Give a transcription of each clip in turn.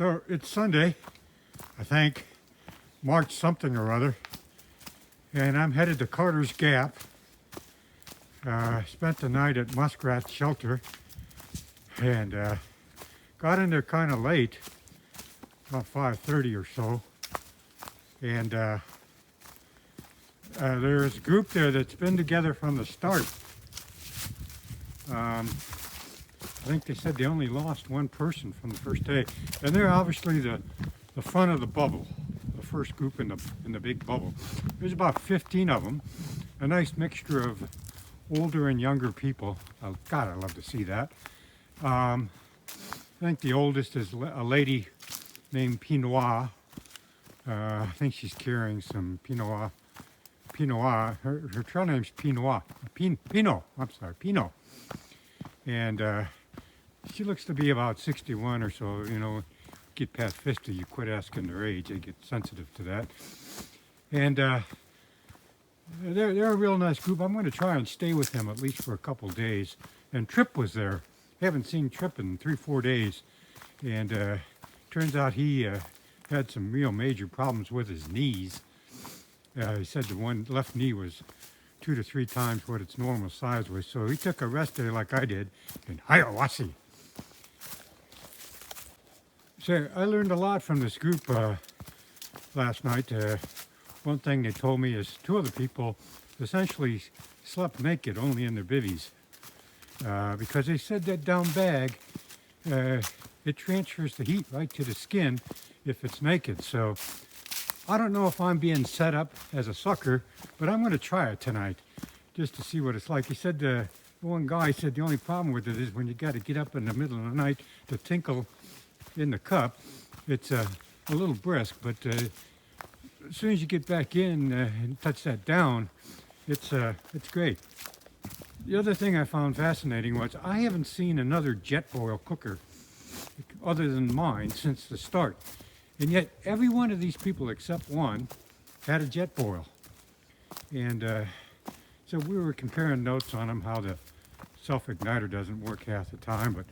So it's Sunday, I think, March something or other, and I'm headed to Carter's Gap. Spent the night at Muskrat Shelter and got in there kind of late, about 5:30 or so. And there's a group there that's been together from the start. I think they said they only lost one person from the first day, and they're obviously the front of the bubble, the first group in the big bubble. There's about 15 of them, a nice mixture of older and younger people. Oh, God, I love to see that. I think the oldest is a lady named Pinot. I think she's carrying some Pinot. Her trail name's Pinot. Pinot. And she looks to be about 61 or so. You know, get past 50, you quit asking their age. They get sensitive to that. And they're a real nice group. I'm going to try and stay with them at least for a couple days. And Tripp was there. Haven't seen Tripp in 3-4 days. And turns out he had some real major problems with his knees. He said the one left knee was 2 to 3 times what its normal size was. So he took a rest day like I did in Hiawassee. So I learned a lot from this group last night. One thing they told me is 2 of the people essentially slept naked only in their bivvies. Because they said that down bag, it transfers the heat right to the skin if it's naked. So I don't know if I'm being set up as a sucker, but I'm going to try it tonight just to see what it's like. He said, the one guy said the only problem with it is when you got to get up in the middle of the night to tinkle in the cup. It's a little brisk, but as soon as you get back in and touch that down, it's great. The other thing I found fascinating was I haven't seen another jet boil cooker other than mine since the start. And yet every one of these people except one had a jet boil. And so we were comparing notes on them, how the self-igniter doesn't work half the time, but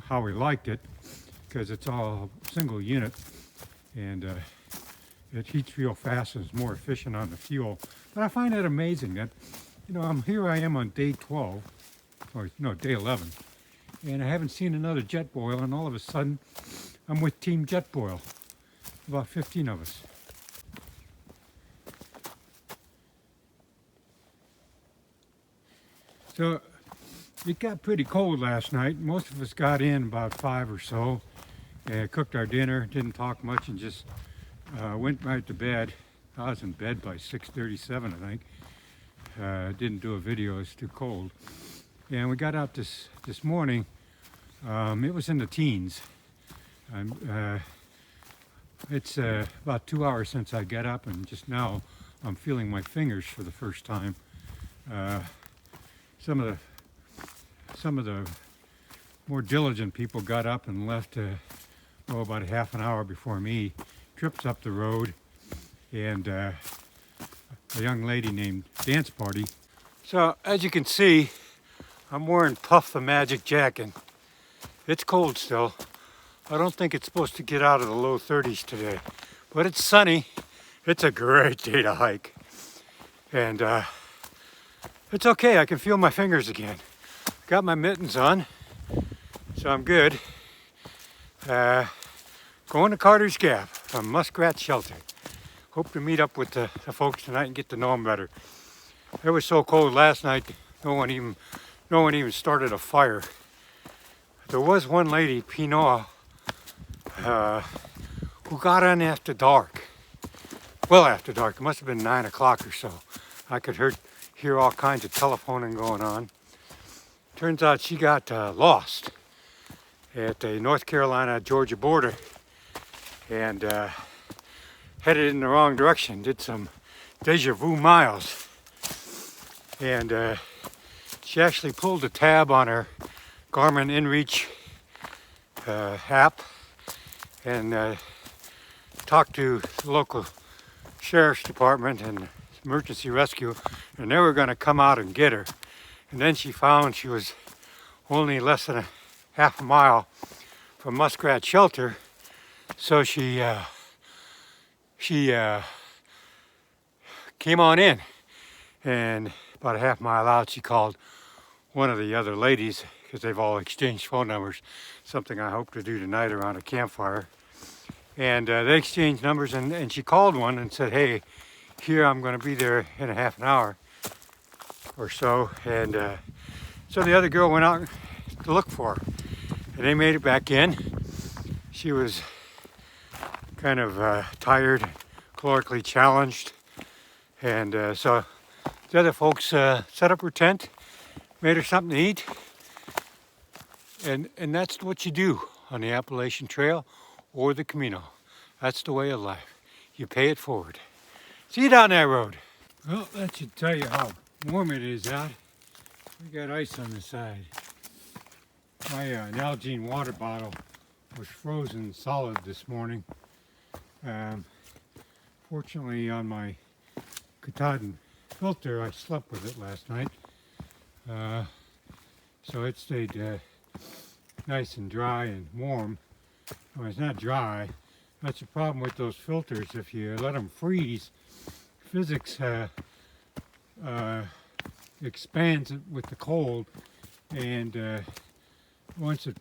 how we liked it, because it's all single unit and it heats real fast and is more efficient on the fuel. But I find that amazing that, you know, here I am on day 12, or no, day 11, and I haven't seen another jet boil, and all of a sudden I'm with Team Jet Boil, about 15 of us. So it got pretty cold last night. Most of us got in about 5 or so, cooked our dinner, didn't talk much, and just went right to bed. I was in bed by 6:37, I think. Didn't do a video, it's too cold. And we got out this morning. It was in the teens. It's about 2 hours since I got up, and just now I'm feeling my fingers for the first time. Some of the more diligent people got up and left about a half an hour before me. Trips up the road, and a young lady named Dance Party. So as you can see, I'm wearing Puff the Magic Jacket. It's cold still. I don't think it's supposed to get out of the low 30s today, but it's sunny. It's a great day to hike, and it's okay. I can feel my fingers again. Got my mittens on, so I'm good. Going to Carter's Gap from Muskrat Shelter. Hope to meet up with the folks tonight and get to know them better. It was so cold last night, no one even started a fire. There was one lady, Pinot, who got on after dark. Well after dark, it must have been 9 o'clock or so. I could hear all kinds of telephoning going on. Turns out she got lost at the North Carolina-Georgia border and headed in the wrong direction. Did some deja vu miles. And she actually pulled a tab on her Garmin InReach app and talked to the local sheriff's department and emergency rescue, and they were going to come out and get her. And then she found she was only less than half a mile from Muskrat Shelter, So she came on in, and about a half mile out, she called one of the other ladies, because they've all exchanged phone numbers, something I hope to do tonight around a campfire. And they exchanged numbers, and she called one and said, hey, here, I'm going to be there in a half an hour or so. And so the other girl went out to look for her, and they made it back in. She was kind of tired, calorically challenged, and so the other folks set up her tent, made her something to eat, and that's what you do on the Appalachian Trail or the Camino. That's the way of life. You pay it forward. See you down that road. Well, that should tell you how warm it is out. We got ice on the side. My Nalgene water bottle was frozen solid this morning. Fortunately, on my Katahdin filter, I slept with it last night. So it stayed nice and dry and warm. When it's not dry, that's the problem with those filters. If you let them freeze, physics expands it with the cold, and once it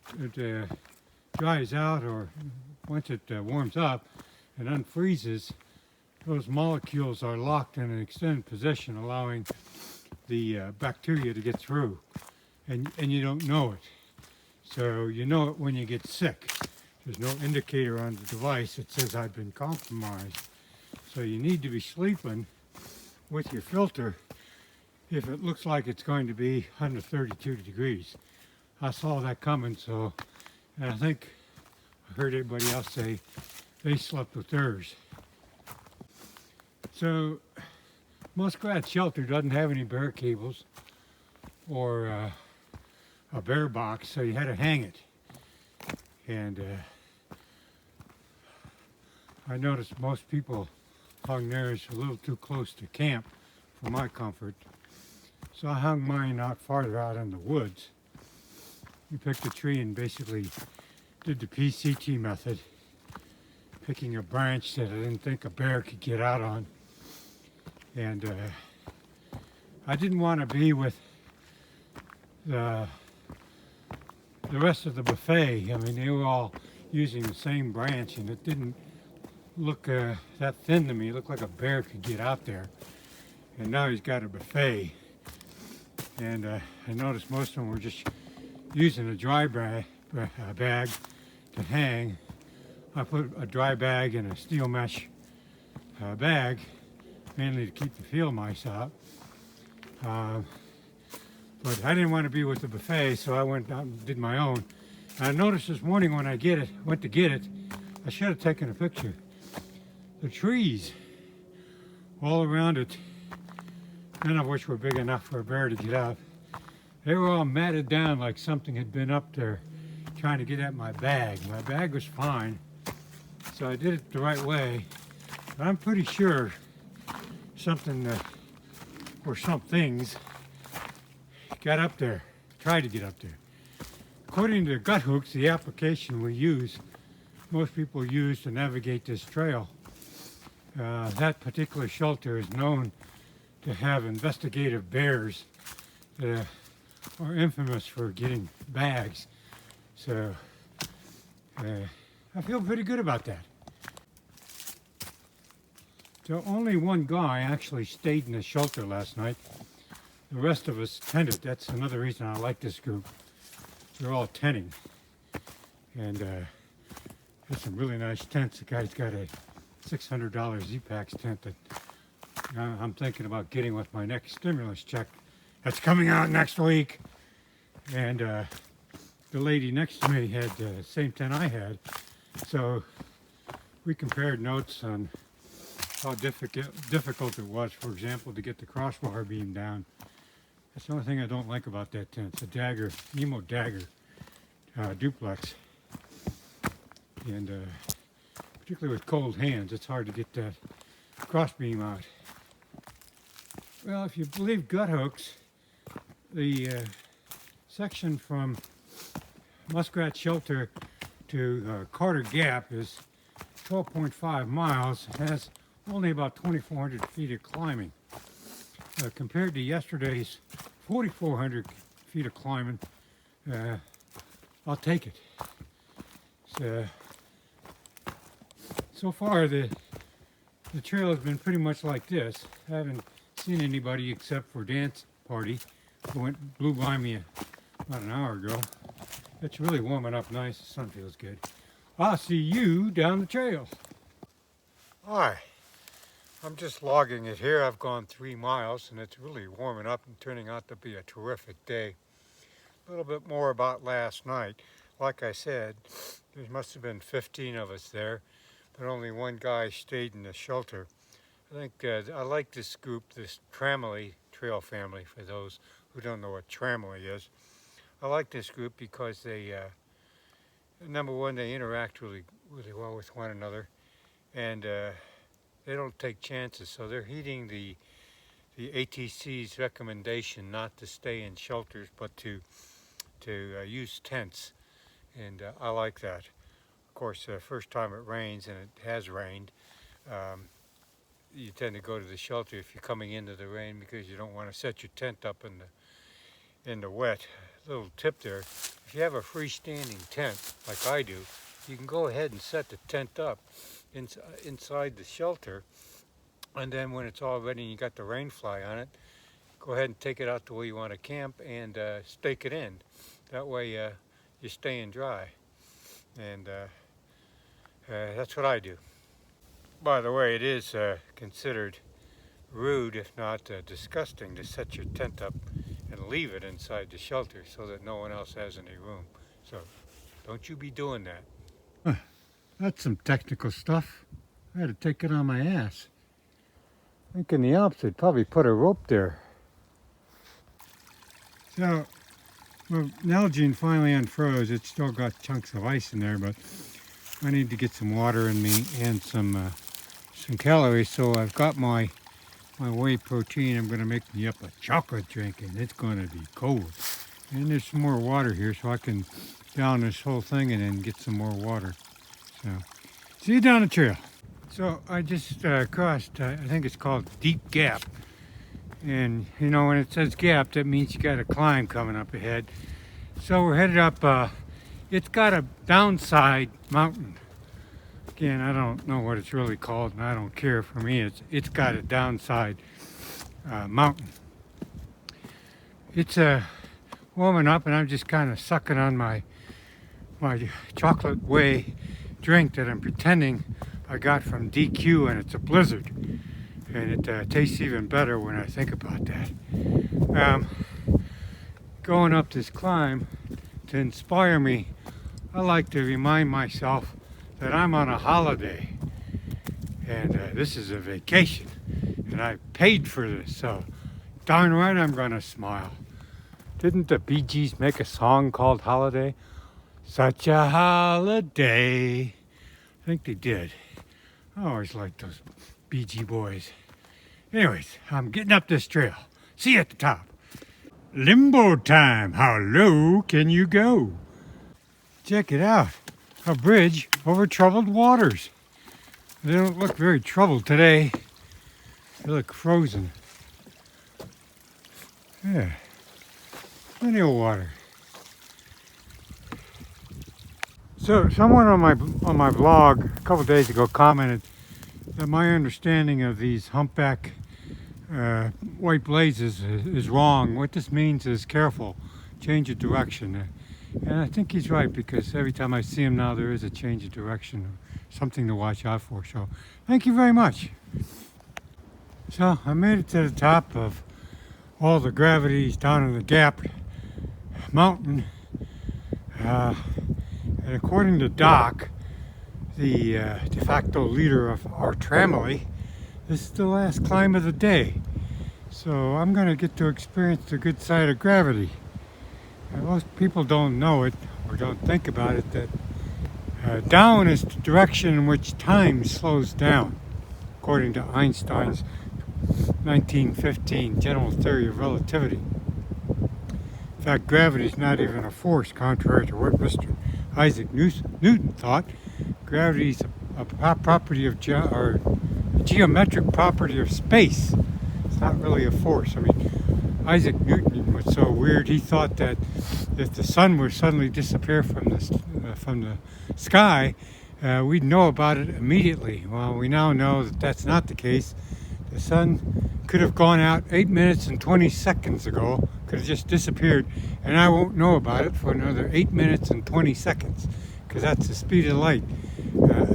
dries out, or once it warms up and unfreezes, those molecules are locked in an extended position, allowing the bacteria to get through, and you don't know it. So you know it when you get sick. There's no indicator on the device that says I've been compromised. So you need to be sleeping with your filter if it looks like it's going to be under 32 degrees. I saw that coming, so, and I think I heard everybody else say they slept with theirs. So Muskrat Shelter doesn't have any bear cables or a bear box, so you had to hang it. And I noticed most people hung theirs a little too close to camp for my comfort. So I hung mine out farther out in the woods. We picked a tree and basically did the PCT method, picking a branch that I didn't think a bear could get out on. And I didn't want to be with the rest of the buffet. I mean, they were all using the same branch, and it didn't look that thin to me. It looked like a bear could get out there. And now he's got a buffet. And I noticed most of them were just using a dry bag to hang. I put a dry bag in a steel mesh bag, mainly to keep the field mice out. But I didn't want to be with the buffet, so I went out and did my own. And I noticed this morning when I went to get it, I should have taken a picture. The trees all around it, none of which were big enough for a bear to get out, they were all matted down like something had been up there trying to get at my bag. My bag was fine, so I did it the right way. But I'm pretty sure something or some things got up there, tried to get up there. According to Guthooks, the application most people use to navigate this trail, that particular shelter is known to have investigative bears that are infamous for getting bags. So I feel pretty good about that. So only one guy actually stayed in the shelter last night. The rest of us tented. That's another reason I like this group. They're all tenting. And there's some really nice tents. The guy's got a $600 Z-Packs tent that I'm thinking about getting with my next stimulus check. That's coming out next week. And the lady next to me had the same tent I had. So we compared notes on how difficult it was, for example, to get the crossbar beam down. That's the only thing I don't like about that tent. It's a Dagger, Nemo Dagger duplex. And particularly with cold hands, it's hard to get that crossbeam out. Well, if you believe Guthooks, the section from Muskrat Shelter to Carter Gap is 12.5 miles. It has only about 2,400 feet of climbing. Compared to yesterday's 4,400 feet of climbing, I'll take it. So far, the trail has been pretty much like this. I haven't seen anybody except for dance party who blew by me about an hour ago. It's really warming up nice. The sun feels good. I'll see you down the trail. Hi, I'm just logging it here. I've gone 3 miles and it's really warming up and turning out to be a terrific day. A little bit more about last night. Like I said, there must have been 15 of us there, but only one guy stayed in the shelter. I think I like this group, this Tramily Trail family, for those who don't know what Tramily is. I like this group because they, number one, they interact really well with one another, and they don't take chances. So they're heeding the ATC's recommendation not to stay in shelters, but to use tents, and I like that. Of course, first time it rains, and it has rained, you tend to go to the shelter if you're coming into the rain because you don't want to set your tent up in the wet. Little tip there: if you have a freestanding tent like I do, you can go ahead and set the tent up inside the shelter, and then when it's all ready and you got the rain fly on it, go ahead and take it out to where you want to camp and stake it in. That way you're staying dry, and that's what I do. By the way, it is considered rude, if not disgusting, to set your tent up and leave it inside the shelter so that no one else has any room. So don't you be doing that. That's some technical stuff. I had to take it on my ass. Thinking the opposite, probably put a rope there. So, well, Nalgene finally unfroze. It's still got chunks of ice in there, but I need to get some water in me and some calories. So I've got my whey protein. I'm going to make me up a chocolate drink, and it's going to be cold. And there's some more water here, so I can down this whole thing and then get some more water. So, see you down the trail. So I just crossed, I think it's called Deep Gap. And you know, when it says gap, that means you got a climb coming up ahead. So we're headed up, it's got a downside mountain. Again, I don't know what it's really called, and I don't care. For me, it's got a downside mountain. It's warming up, and I'm just kind of sucking on my chocolate whey drink that I'm pretending I got from DQ, and it's a blizzard. And it tastes even better when I think about that. Going up this climb, to inspire me, I like to remind myself that I'm on a holiday, and this is a vacation, and I paid for this, so darn right I'm gonna smile. Didn't the Bee Gees make a song called Holiday? Such a holiday. I think they did. I always liked those Bee Gee boys. Anyways, I'm getting up this trail. See you at the top. Limbo time. How low can you go? Check it out. A bridge over troubled waters. They don't look very troubled today. They look frozen. Yeah. Plenty of water. So someone on my blog a couple days ago commented that my understanding of these humpback white blazes is wrong. What this means is careful, change of direction. And I think he's right, because every time I see him now, there is a change of direction, something to watch out for. So thank you very much. So I made it to the top of all the gravities down in the Gap mountain. And according to Doc, the de facto leader of our Tramily, this is the last climb of the day. So I'm going to get to experience the good side of gravity. And most people don't know it or don't think about it, that down is the direction in which time slows down, according to Einstein's 1915 general theory of relativity. In fact, gravity is not even a force, contrary to what Mr. Isaac Newton thought. Gravity is property of or a geometric property of space. It's not really a force. I mean, Isaac Newton was so weird. He thought that if the sun were suddenly disappear from the sky, we'd know about it immediately. Well, we now know that that's not the case. The sun could have gone out 8 minutes and 20 seconds ago, could have just disappeared, and I won't know about it for another 8 minutes and 20 seconds, because that's the speed of light,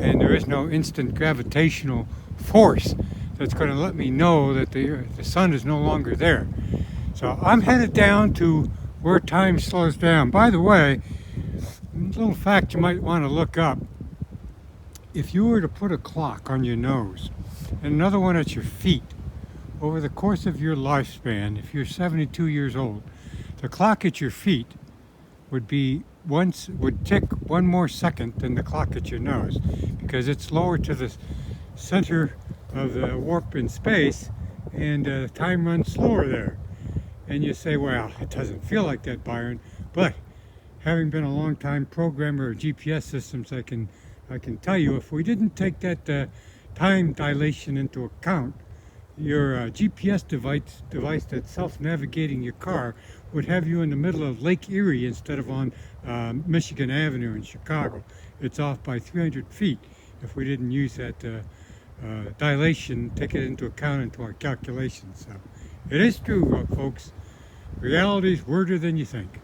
and there is no instant gravitational force that's going to let me know that the sun is no longer there. So I'm headed down to where time slows down. By the way, a little fact you might want to look up. If you were to put a clock on your nose and another one at your feet, over the course of your lifespan, if you're 72 years old, the clock at your feet would tick one more second than the clock at your nose, because it's lower to the center of the warp in space, and time runs slower there. And you say, well, it doesn't feel like that, Byron, but having been a long time programmer of GPS systems, I can tell you, if we didn't take that time dilation into account, your GPS device that's self-navigating your car would have you in the middle of Lake Erie instead of on Michigan Avenue in Chicago. It's off by 300 feet if we didn't use that dilation, take it into account into our calculations. So it is true, folks. Reality is weirder than you think.